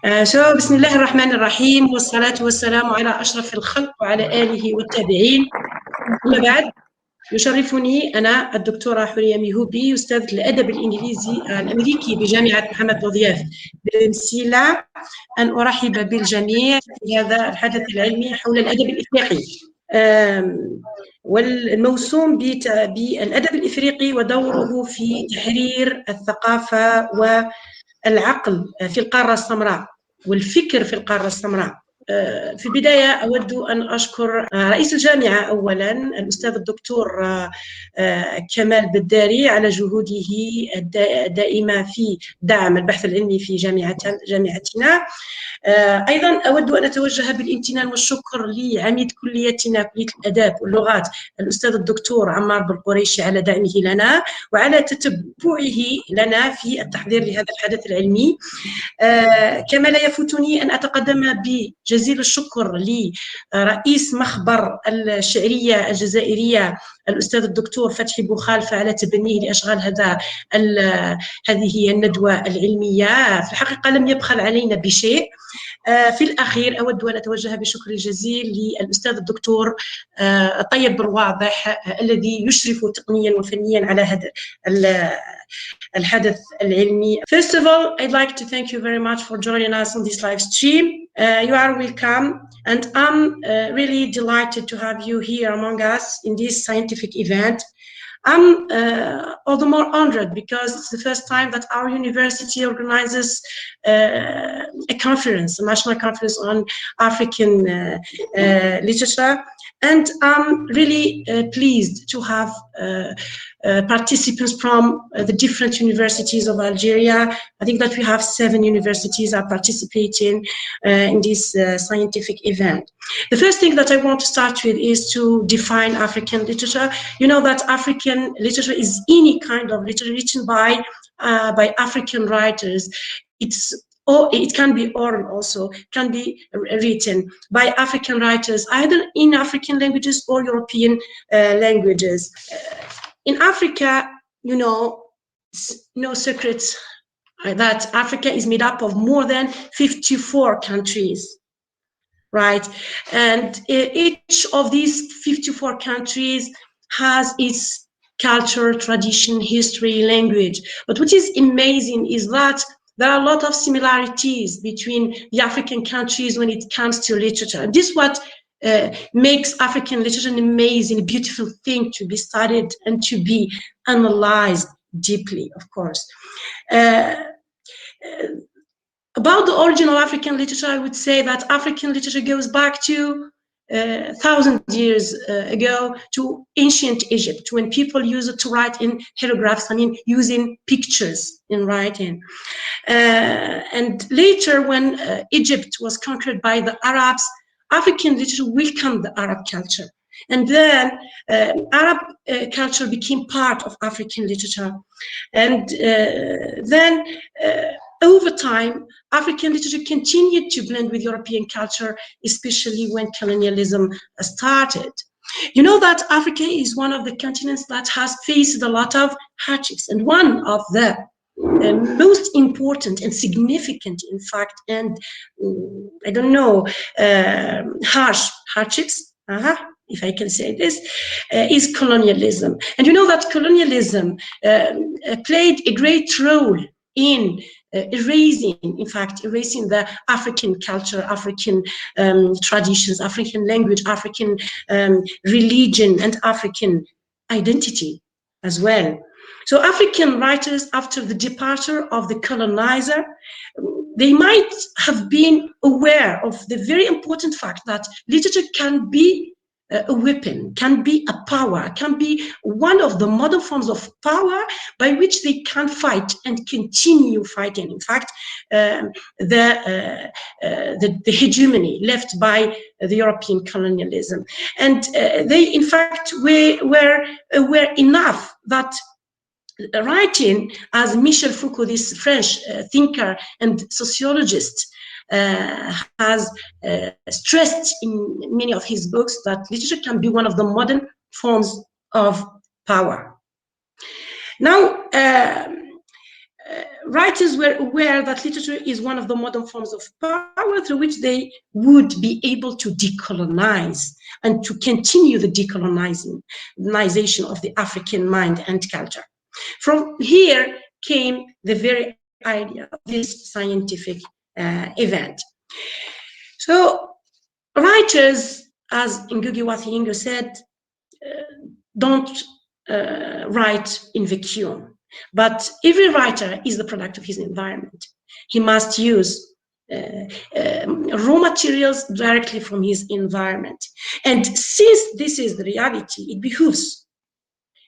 بسم الله الرحمن الرحيم، والصلاة والسلام على أشرف الخلق وعلى آله والتابعين. أما بعد، يشرفني أنا الدكتورة حورية ميهوبي، أستاذة الأدب الإنجليزي الأمريكي بجامعة محمد بوضياف بمسيلة، أن أرحب بالجميع في هذا الحدث العلمي حول الأدب الإفريقي والموسوم بالأدب الإفريقي ودوره في تحرير الثقافة والعقل في القارة السمراء والفكر في القارة السمراء. في البداية أود أن أشكر رئيس الجامعة أولاً الأستاذ الدكتور كمال بداري على جهوده الدائمة في دعم البحث العلمي في جامعتنا. أيضاً أود أن أتوجه بالامتنان والشكر لعميد كليتنا كلية الآداب واللغات الأستاذ الدكتور عمار بالقريشي على دعمه لنا وعلى تتبعه لنا في التحضير لهذا الحدث العلمي. كما لا يفوتني أن أتقدم بجزيل الشكر لرئيس مخبر الشعرية الجزائرية الأستاذ الدكتور فتحي بوخالفة على تبنيه لأشغال هذه هي الندوة العلمية. في الحقيقة لم يبخل علينا بشيء. في الأخير أود أن أتوجه بشكر الجزيل للأستاذ الدكتور طيب بالواضح الذي يشرف تقنيا وفنيا على هذا الحدث العلمي. First of all, I'd like to thank you very much for joining us on this live stream. You are welcome, and I'm really delighted to have you here among us in this scientific event. I'm all the more honored because it's the first time that our university organizes a conference, a national conference on African literature. And I'm really pleased to have participants from the different universities of Algeria. I think that we have 7 universities are participating in this scientific event. The first thing that I want to start with is to define African literature. You know that African literature is any kind of literature written by African writers. It can be oral also, can be written by African writers, either in African languages or European languages. In Africa, you know, no secrets that Africa is made up of more than 54 countries, right? And each of these 54 countries has its culture, tradition, history, language. But what is amazing is that there are a lot of similarities between the African countries when it comes to literature. And this is what makes African literature an amazing, beautiful thing to be studied and to be analyzed deeply, of course. About the origin of African literature, I would say that African literature goes back to 1,000 years ago to ancient Egypt, when people used to write in hieroglyphs, I mean, using pictures in writing. And later, when Egypt was conquered by the Arabs, African literature welcomed the Arab culture. And then Arab culture became part of African literature. And then over time, African literature continued to blend with European culture, especially when colonialism started. You know that Africa is one of the continents that has faced a lot of hardships, and one of the most important and significant, in fact, and I don't know, hardships, if I can say this, is colonialism. And you know that colonialism played a great role in erasing the African culture, African traditions, African language, African religion, and African identity as well. So African writers, after the departure of the colonizer, they might have been aware of the very important fact that literature can be a weapon, can be a power, can be one of the modern forms of power by which they can fight and continue fighting. In fact, the hegemony left by the European colonialism. And they, in fact, were aware enough that writing, as Michel Foucault, this French thinker and sociologist, has stressed in many of his books, that literature can be one of the modern forms of power. Now, writers were aware that literature is one of the modern forms of power through which they would be able to decolonize and to continue the decolonization of the African mind and culture. From here came the very idea of this scientific event. So writers, as Ngugi wa Thiong'o said, don't write in vacuum, but every writer is the product of his environment. He must use raw materials directly from his environment. And since this is the reality, it behooves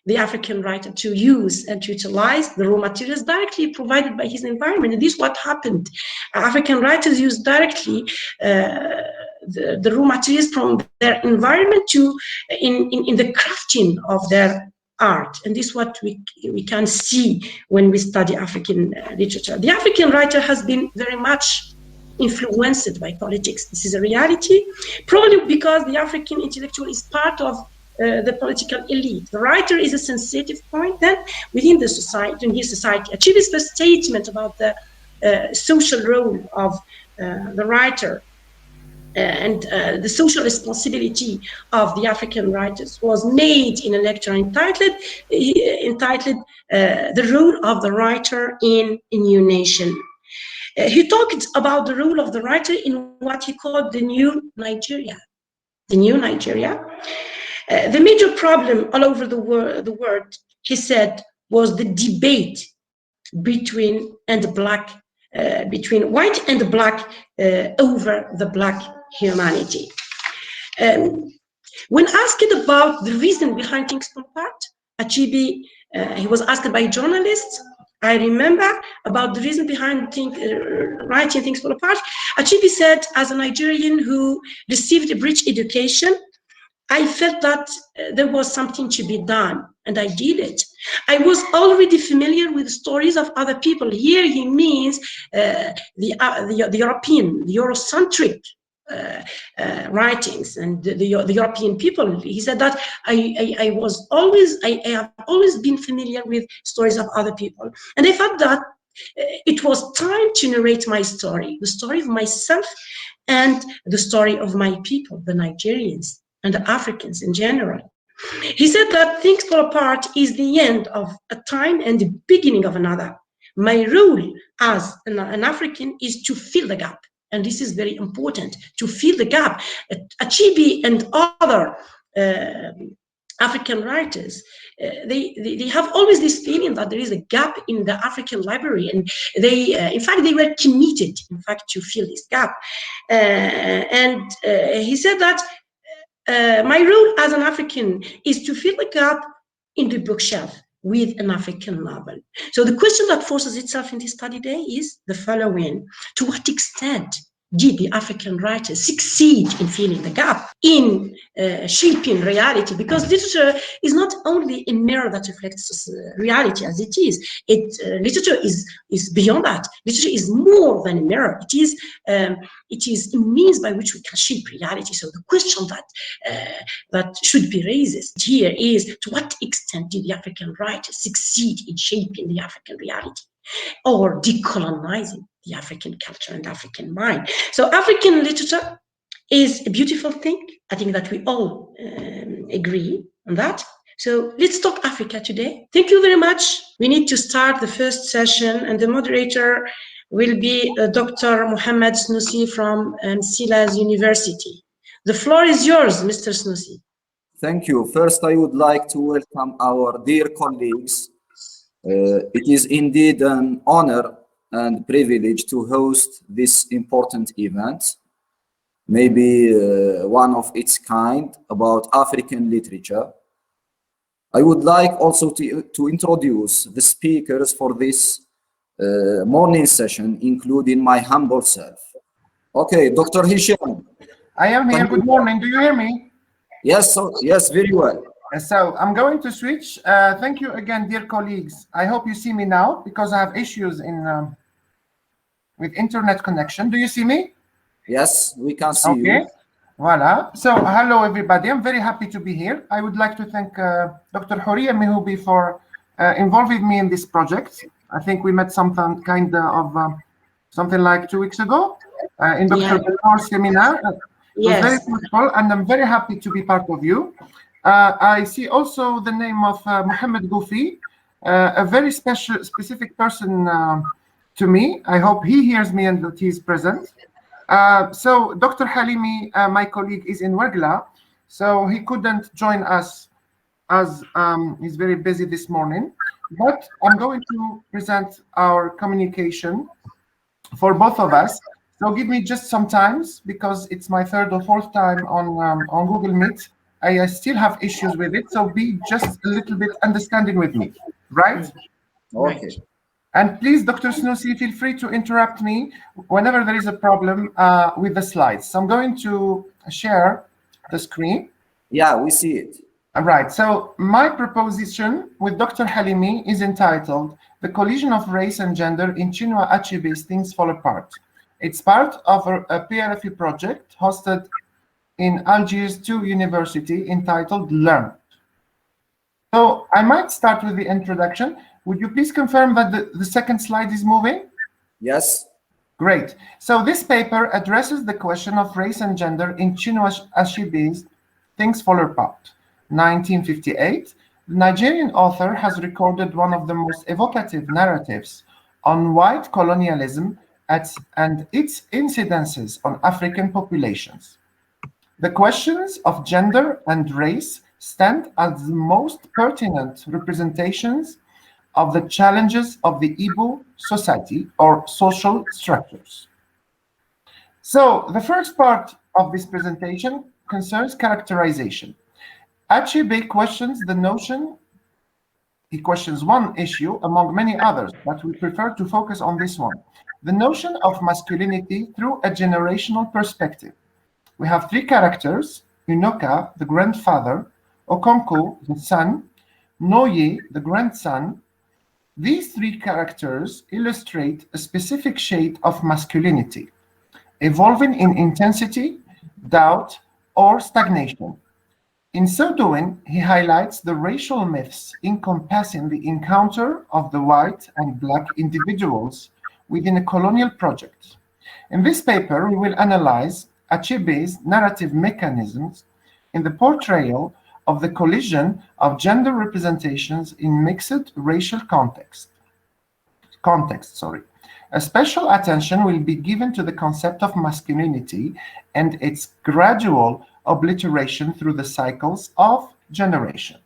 the African writer to use and to utilize the raw materials directly provided by his environment. And this is what happened. African writers use directly the raw materials from their environment in the crafting of their art. And this is what we can see when we study African literature. The African writer has been very much influenced by politics. This is a reality, probably because the African intellectual is part of the political elite. The writer is a sensitive point then within the society, in his society. Achilles' first statement about the social role of the writer and the social responsibility of the African writers was made in a lecture entitled The Role of the Writer in a New Nation. He talked about the role of the writer in what he called the new Nigeria. The new Nigeria. The major problem all over the world, he said, was the debate between white and black over the black humanity. When asked about the reason behind things fall apart, Achebe, he was asked by journalists, I remember, about the reason behind writing things fall apart. Achebe said, as a Nigerian who received a rich education, I felt that there was something to be done, and I did it. I was already familiar with stories of other people. Here he means the European, the Eurocentric writings and the European people. He said that I have always been familiar with stories of other people, and I felt that it was time to narrate my story, the story of myself and the story of my people, the Nigerians and the Africans in general. He said that things fall apart is the end of a time and the beginning of another. My role as an African is to fill the gap. And this is very important, to fill the gap. Achebe and other African writers, they have always this feeling that there is a gap in the African library, and in fact, they were committed, in fact, to fill this gap. He said that my role as an African is to fill the gap in the bookshelf with an African novel. So the question that forces itself in this study day is the following: to what extent did the African writers succeed in filling the gap, in shaping reality? Because literature is not only a mirror that reflects reality as it is. Literature is beyond that. Literature is more than a mirror. It is a means by which we can shape reality. So the question that should be raised here is: to what extent did the African writers succeed in shaping the African reality, or decolonizing the African culture and African mind? So African literature is a beautiful thing. I think that we all agree on that. So let's talk Africa today. Thank you very much. We need to start the first session, and the moderator will be Dr. Mohammad Snussi from Silas University. The floor is yours, Mr. Snussi. Thank you. First, I would like to welcome our dear colleagues. It is indeed an honor and privilege to host this important event, maybe one of its kind, about African literature. I would like also to introduce the speakers for this morning session, including my humble self. Okay, Dr. Hisham. I am here. Good morning. Do you hear me? Yes, yes, very well. So I'm going to switch. Thank you again, dear colleagues. I hope you see me now, because I have issues with internet connection. Do you see me? Yes, we can see you. Okay. Voila. So hello, everybody. I'm very happy to be here. I would like to thank Dr. Houria Mihoubi for involving me in this project. I think we met something something like 2 weeks ago in Dr. Benoit's seminar. It was very fruitful, and I'm very happy to be part of you. I see also the name of Mohammad Goufi, a very specific person to me. I hope he hears me and that he is present. So Dr. Halimi, my colleague, is in Wegla, so he couldn't join us as he's very busy this morning. But I'm going to present our communication for both of us. So give me just some time, because it's my 3rd or 4th time on Google Meet. I still have issues with it, so be just a little bit understanding with me, right? Okay. And please, Dr. Snussi, feel free to interrupt me whenever there is a problem with the slides. So I'm going to share the screen. Yeah, we see it. All right, so my proposition with Dr. Halimi is entitled "The Collision of Race and Gender in Chinua Achebe's Things Fall Apart." It's part of a PRFE project hosted in Algiers 2 University entitled Learn. So I might start with the introduction. Would you please confirm that the second slide is moving? Yes. Great. So this paper addresses the question of race and gender in Chinua Achebe's Things Fall Apart, 1958. The Nigerian author has recorded one of the most evocative narratives on white colonialism and its incidences on African populations. The questions of gender and race stand as the most pertinent representations of the challenges of the Igbo society or social structures. So the first part of this presentation concerns characterization. Achebe questions the notion, he questions one issue among many others, but we prefer to focus on this one, the notion of masculinity through a generational perspective. We have 3 characters: Unoka, the grandfather; Okonko, the son; Noye, the grandson. These 3 characters illustrate a specific shade of masculinity, evolving in intensity, doubt, or stagnation. In so doing, he highlights the racial myths encompassing the encounter of the white and black individuals within a colonial project. In this paper, we will analyze Achebe's narrative mechanisms in the portrayal of the collision of gender representations in mixed racial context. A special attention will be given to the concept of masculinity and its gradual obliteration through the cycles of generations.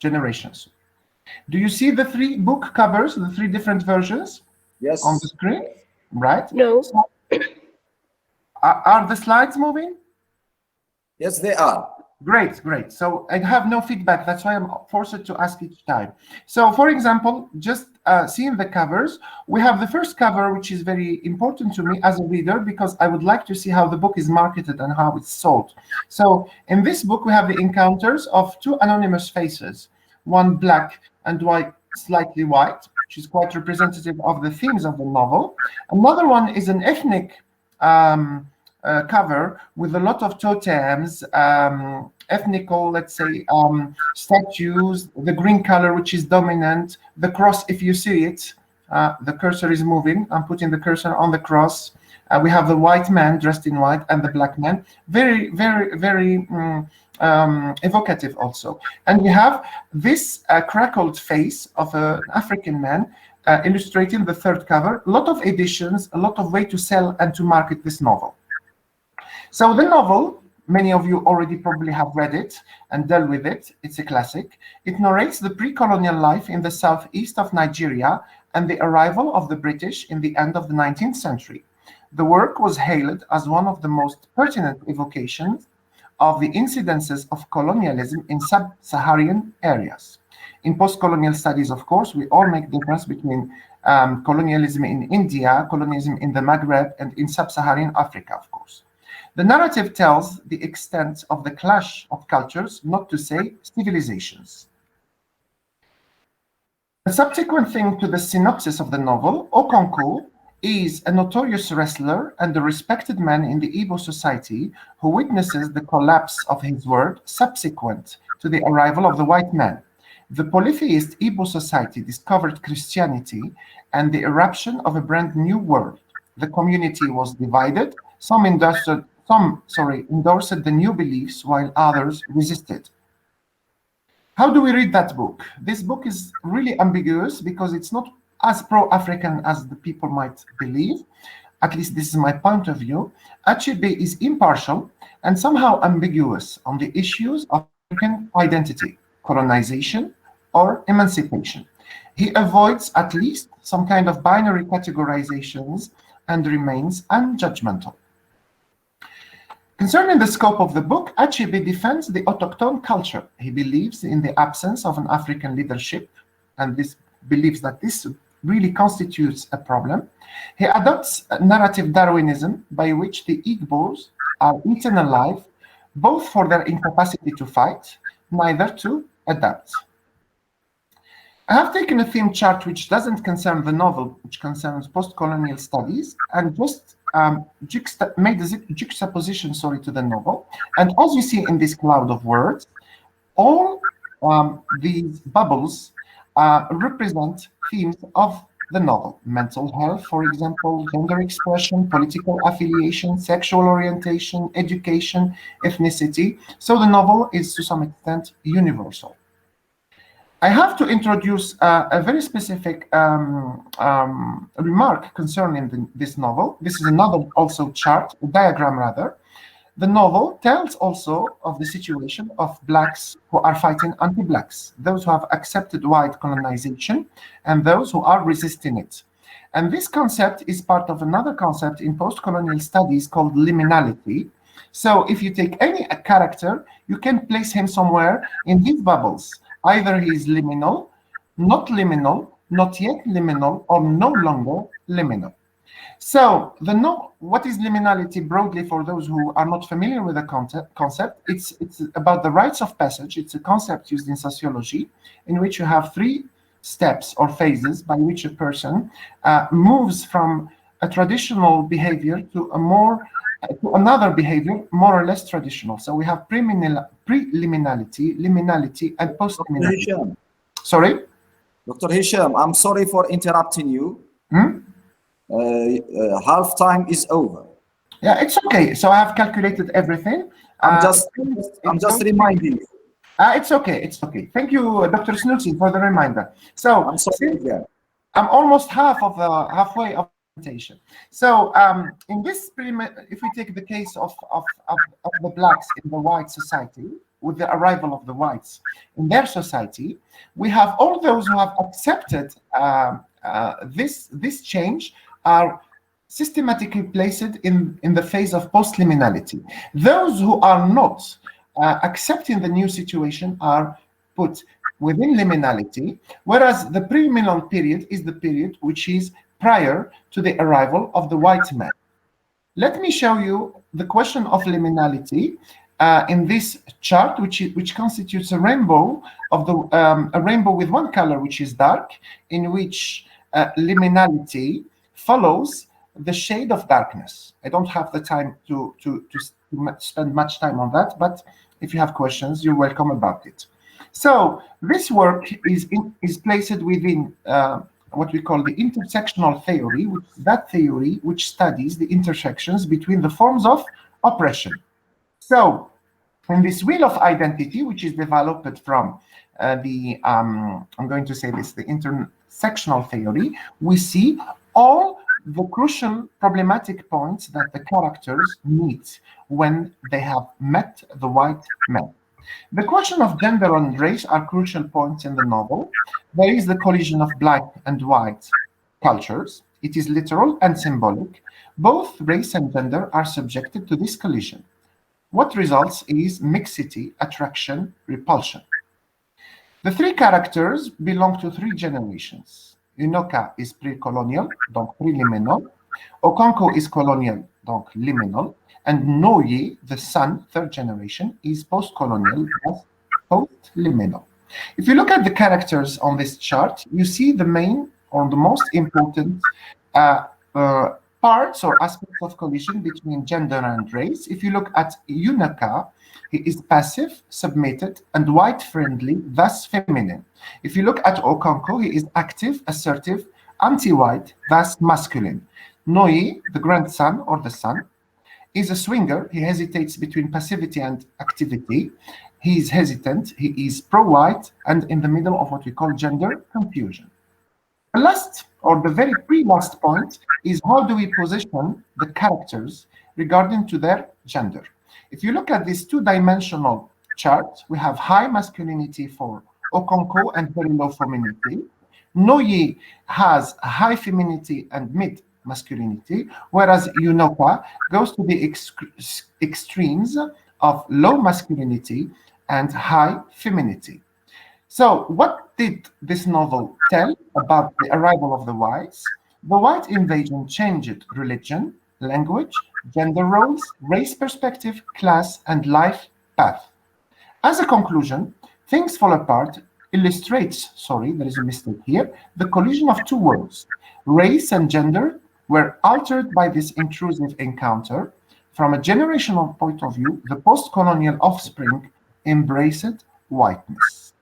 Do you see the 3 book covers, the 3 different versions? Yes. On the screen? Right? No. So, are the slides moving? Yes, they are. Great. So I have no feedback. That's why I'm forced to ask each time. So for example, just seeing the covers, we have the first cover, which is very important to me as a reader, because I would like to see how the book is marketed and how it's sold. So in this book, we have the encounters of 2 anonymous faces, one black and white, slightly white, which is quite representative of the themes of the novel. Another one is an ethnic cover with a lot of totems, ethnical, let's say, statues, the green color, which is dominant, the cross, if you see it, the cursor is moving. I'm putting the cursor on the cross. We have the white man dressed in white and the black man. Very, very, very evocative also. And we have this crackled face of an African man illustrating the third cover. A lot of editions, a lot of way to sell and to market this novel. So the novel, many of you already probably have read it and dealt with it. It's a classic. It narrates the pre-colonial life in the southeast of Nigeria and the arrival of the British in the end of the 19th century. The work was hailed as one of the most pertinent evocations of the incidences of colonialism in sub-Saharan areas. In post-colonial studies, of course, we all make difference between colonialism in India, colonialism in the Maghreb, and in sub-Saharan Africa, of course. The narrative tells the extent of the clash of cultures, not to say civilizations. The subsequent thing to the synopsis of the novel, Okonko is a notorious wrestler and a respected man in the Igbo society who witnesses the collapse of his world subsequent to the arrival of the white man. the polytheist Igbo society discovered Christianity and the eruption of a brand new world. The community was divided. Some endorsed the new beliefs while others resisted. How do we read that book? This book is really ambiguous because it's not as pro-African as the people might believe. At least this is my point of view. Achebe is impartial and somehow ambiguous on the issues of African identity, colonization, or emancipation. He avoids at least some kind of binary categorizations and remains unjudgmental. Concerning the scope of the book, Achebe defends the autochtone culture. He believes in the absence of an African leadership, and this believes that this really constitutes a problem. He adopts narrative Darwinism, by which the Igbos are eaten alive, both for their incapacity to fight, neither to adapt. I have taken a theme chart which doesn't concern the novel, which concerns post-colonial studies, and just made a juxtaposition, to the novel. And as you see in this cloud of words, all these bubbles represent themes of the novel. Mental health, for example, gender expression, political affiliation, sexual orientation, education, ethnicity. So the novel is to some extent universal. I have to introduce a very specific remark concerning this novel. This is another also chart, a diagram rather. The novel tells also of the situation of Blacks who are fighting anti-Blacks, those who have accepted white colonization and those who are resisting it. And this concept is part of another concept in post-colonial studies called liminality. So if you take any character, you can place him somewhere in these bubbles. Either he is liminal, not yet liminal, or no longer liminal. So what is liminality broadly for those who are not familiar with the concept? It's about the rites of passage. It's a concept used in sociology in which you have 3 steps or phases by which a person moves from a traditional behavior to another behavior more or less traditional. So we have preliminality, liminality, and post-liminality. Sorry? Dr. Hisham, I'm sorry for interrupting you. Half time is over. Yeah, it's okay. So I have calculated everything. I'm just reminding you. It's okay. It's okay. Thank you, Dr. Snussi, for the reminder. So I'm sorry. I'm almost halfway of the presentation. So in this, if we take the case of the Blacks in the white society, with the arrival of the whites in their society, we have all those who have accepted this change are systematically placed in the phase of post-liminality. Those who are not accepting the new situation are put within liminality, whereas the pre-liminal period is the period which is prior to the arrival of the white man. Let me show you the question of liminality in this chart, which constitutes a rainbow of a rainbow with one color which is dark, in which liminality follows the shade of darkness. I don't have the time to spend much time on that, but if you have questions, you're welcome about it. So this work is placed within what we call the intersectional theory, that theory which studies the intersections between the forms of oppression. So in this wheel of identity, which is developed from I'm going to say this, the intersectional theory, we see all the crucial problematic points that the characters meet when they have met the white man. The question of gender and race are crucial points in the novel. There is the collision of black and white cultures. It is literal and symbolic. Both race and gender are subjected to this collision. What results is mixity, attraction, repulsion. The 3 characters belong to 3 generations. Unoka is pre-colonial, donc preliminal. Okonko is colonial, donc liminal. And Noye, the son, 3rd generation, is post-colonial, post-liminal. If you look at the characters on this chart, you see the main or the most important parts or aspects of collision between gender and race. If you look at Yunaka, he is passive, submitted, and white-friendly, thus feminine. If you look at Okonko, he is active, assertive, anti-white, thus masculine. Noi, the grandson or the son, is a swinger. He hesitates between passivity and activity. He is hesitant, he is pro-white, and in the middle of what we call gender confusion. The last, or the very pre-last point, is how do we position the characters regarding to their gender. If you look at this two-dimensional chart, we have high masculinity for Okonko and very low femininity. Noye has high femininity and mid masculinity, whereas Yunoka goes to the extremes of low masculinity and high femininity. So what did this novel tell about the arrival of the whites? The white invasion changed religion, language, gender roles, race perspective, class, and life path. As a conclusion, Things Fall Apart illustrates, there is a mistake here, the collision of two worlds. Race and gender were altered by this intrusive encounter. From a generational point of view, the post-colonial offspring embraced whiteness.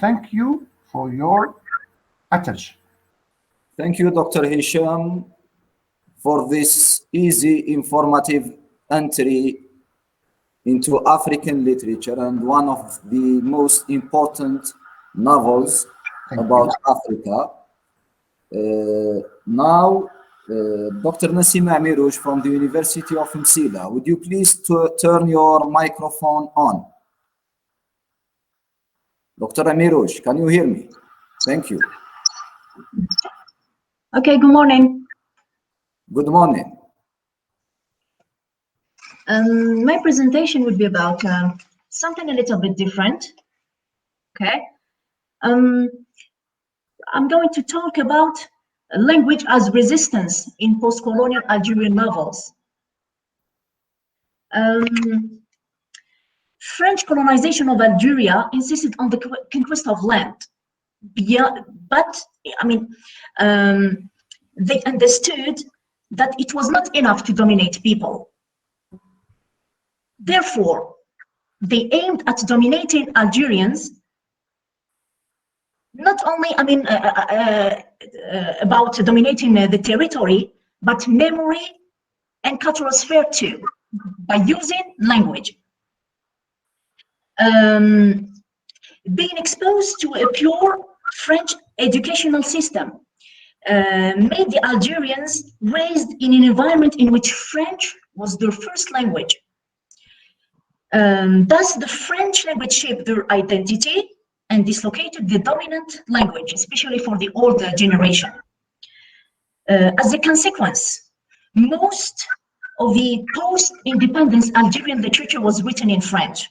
Thank you for your attention. Thank you, Dr. Hisham, for this easy, informative entry into African literature and one of the most important novels about Africa. Now, Dr. Nassim Amirouche from the University of Msila, would you please turn your microphone on? Dr. Amirouche, can you hear me? Thank you. Okay, good morning. Good morning. My presentation would be about something a little bit different. Okay. I'm going to talk about language as resistance in post-colonial Algerian novels. French colonization of Algeria insisted on the conquest of land. But I mean, they understood that it was not enough to dominate people. Therefore, they aimed at dominating Algerians, not only, I mean, about dominating the territory, but memory and cultural sphere too, by using language. Being exposed to a pure French educational system made the Algerians raised in an environment in which French was their first language. Thus, the French language shaped their identity and dislocated the dominant language, especially for the older generation. As a consequence, most of the post-independence Algerian literature was written in French.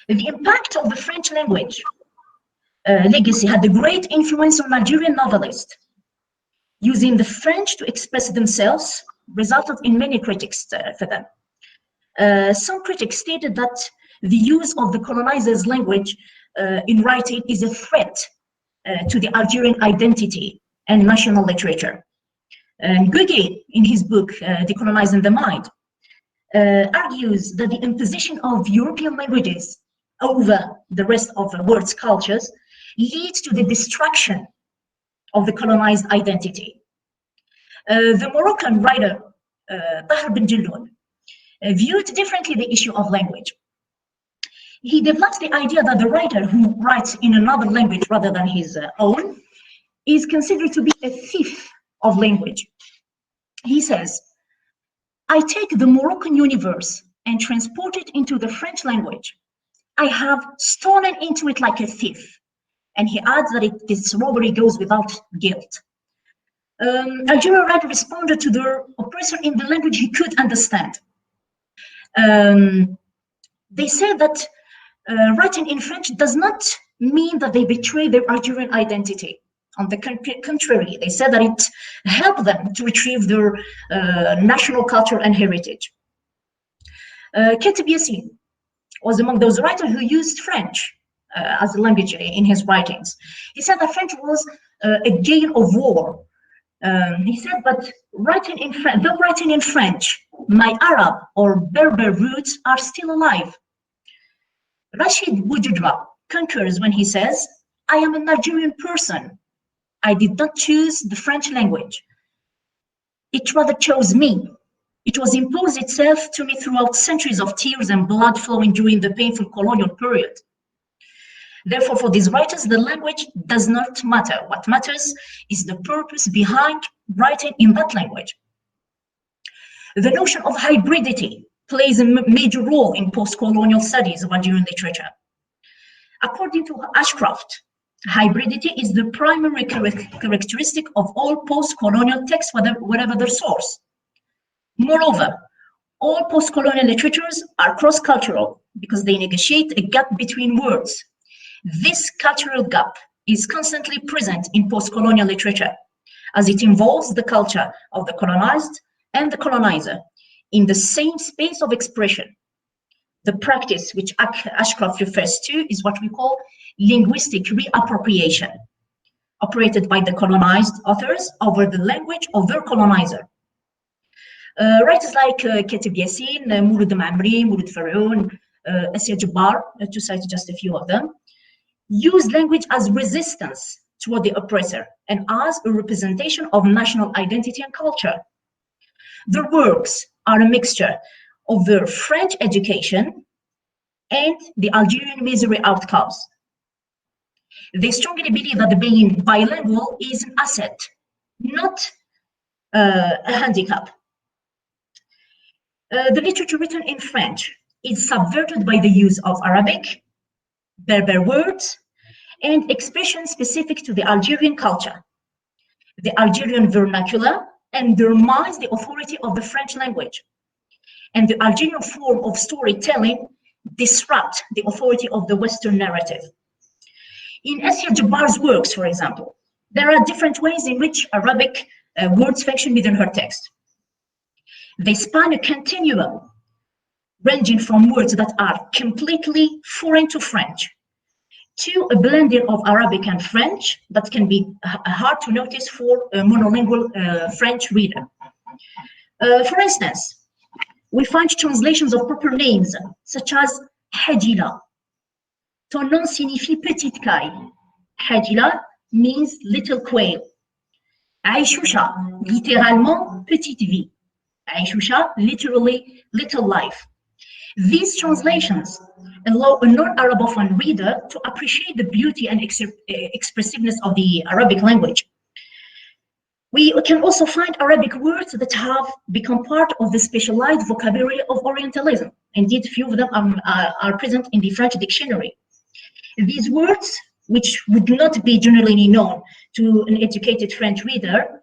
The impact of the French language legacy had a great influence on Algerian novelists. Using the French to express themselves resulted in many critics for them. Some critics stated that the use of the colonizers' language in writing is a threat to the Algerian identity and national literature. Guigui, in his book, Decolonizing the Mind, argues that the imposition of European languages over the rest of the world's cultures leads to the destruction of the colonized identity. The Moroccan writer, Tahar Ben Jelloun, viewed differently the issue of language. He develops the idea that the writer who writes in another language rather than his own is considered to be a thief of language. He says, I take the Moroccan universe and transport it into the French language. I have stolen into it like a thief. And he adds that this robbery goes without guilt. Algerian writer responded to their oppressor in the language he could understand. They said that writing in French does not mean that they betray their Algerian identity. On the contrary, they said that it helped them to retrieve their national culture and heritage. Katib Yassine was among those writers who used French as a language in his writings. He said that French was a gain of war He said, but though writing in French, my Arab or Berber roots are still alive. Rashid Boujudra concurs when he says, I am a Nigerian person. I did not choose the French language. It rather chose me. It was imposed itself to me throughout centuries of tears and blood flowing during the painful colonial period. Therefore, for these writers, the language does not matter. What matters is the purpose behind writing in that language. The notion of hybridity plays a major role in post-colonial studies of Algerian literature. According to Ashcroft, hybridity is the primary characteristic of all post-colonial texts, whatever their source. Moreover, all post-colonial literatures are cross-cultural because they negotiate a gap between words. This cultural gap is constantly present in post-colonial literature, as it involves the culture of the colonized and the colonizer in the same space of expression. The practice which Ashcroft refers to is what we call linguistic reappropriation, operated by the colonized authors over the language of their colonizer. Writers like Katib Yassin, Mouloud Mamri, Mouloud Faroun, Assia Jabbar, to cite just a few of them, use language as resistance toward the oppressor and as a representation of national identity and culture. Their works are a mixture of their French education and the Algerian misery outcomes. They strongly believe that being bilingual is an asset, not a handicap. The literature written in French is subverted by the use of Arabic, Berber words, and expressions specific to the Algerian culture, the Algerian vernacular, undermines the authority of the French language. And the Algerian form of storytelling disrupts the authority of the Western narrative. In Assia Jabbar's works, for example, there are different ways in which Arabic words function within her text. They span a continuum ranging from words that are completely foreign to French to a blending of Arabic and French that can be hard to notice for a monolingual French reader. For instance, we find translations of proper names such as Hadila. Ton nom signifie petite caille. Hadila means little quail. Aishusha, littéralement petite vie. Aishusha, literally little life. These translations allow a non-Arabophone reader to appreciate the beauty and expressiveness of the Arabic language. We can also find Arabic words that have become part of the specialized vocabulary of Orientalism. Indeed, few of them are present in the French dictionary. These words, which would not be generally known to an educated French reader,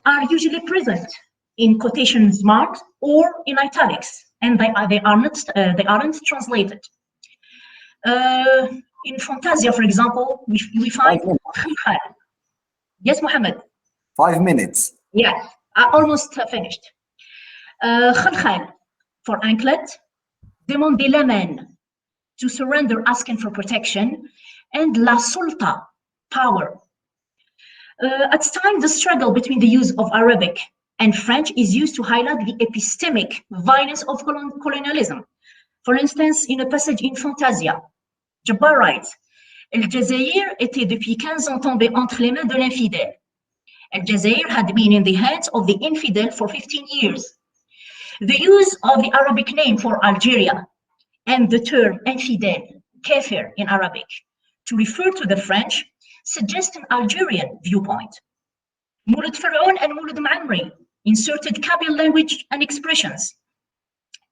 are usually present in quotation marks or in italics, and they aren't translated. In Fantasia, for example, we find Khalkhal. Yes, Mohammed? 5 minutes. Yeah, I almost finished. Khalkhal, for anklet, demander l'aman, to surrender, asking for protection, and la sulta, power. At times, the struggle between the use of Arabic and French is used to highlight the epistemic violence of colonialism. For instance, in a passage in Fantasia, Jabbar writes, El Jazair était depuis 15 ans tombé entre les mains de l'infidèle. El Jazair had been in the hands of the infidel for 15 years. The use of the Arabic name for Algeria and the term infidel, kafir in Arabic, to refer to the French suggests an Algerian viewpoint. Mouloud Faroun and Mouloud Mamri inserted Kabyle language and expressions,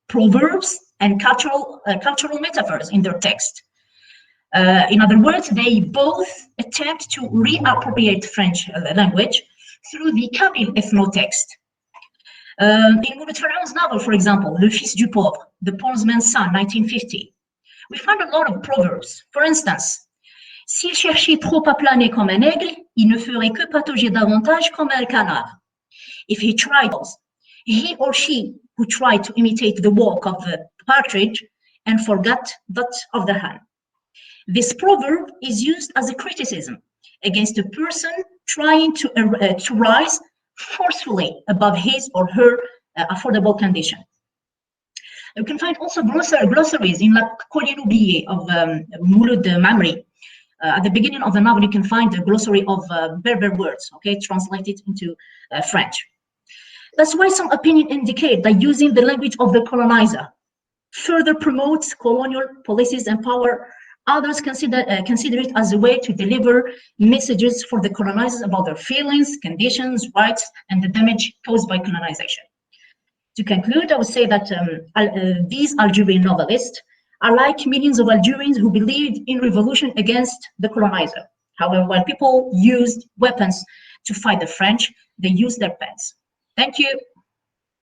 proverbs, and cultural metaphors in their text. In other words, they both attempt to reappropriate French language through the Kabyle ethno-text. In Mouloud Faroun's novel, for example, Le Fils du Pauvre, The Poorman's Son, 1950, we find a lot of proverbs. For instance, s'il cherchait trop à planer comme un aigle, il ne ferait que patauger davantage comme un canard. If he or she who tried to imitate the walk of the partridge and forgot that of the hen. This proverb is used as a criticism against a person trying to rise forcefully above his or her affordable condition. You can find also glossaries in La Collier Oublié of Mouloud Mamri. At the beginning of the novel, you can find a glossary of Berber words, okay, translated into French. That's why some opinions indicate that using the language of the colonizer further promotes colonial policies and power. Others consider it as a way to deliver messages for the colonizers about their feelings, conditions, rights, and the damage caused by colonization. To conclude, I would say that these Algerian novelists are like millions of Algerians who believed in revolution against the colonizer. However, while people used weapons to fight the French, they used their pens. Thank you.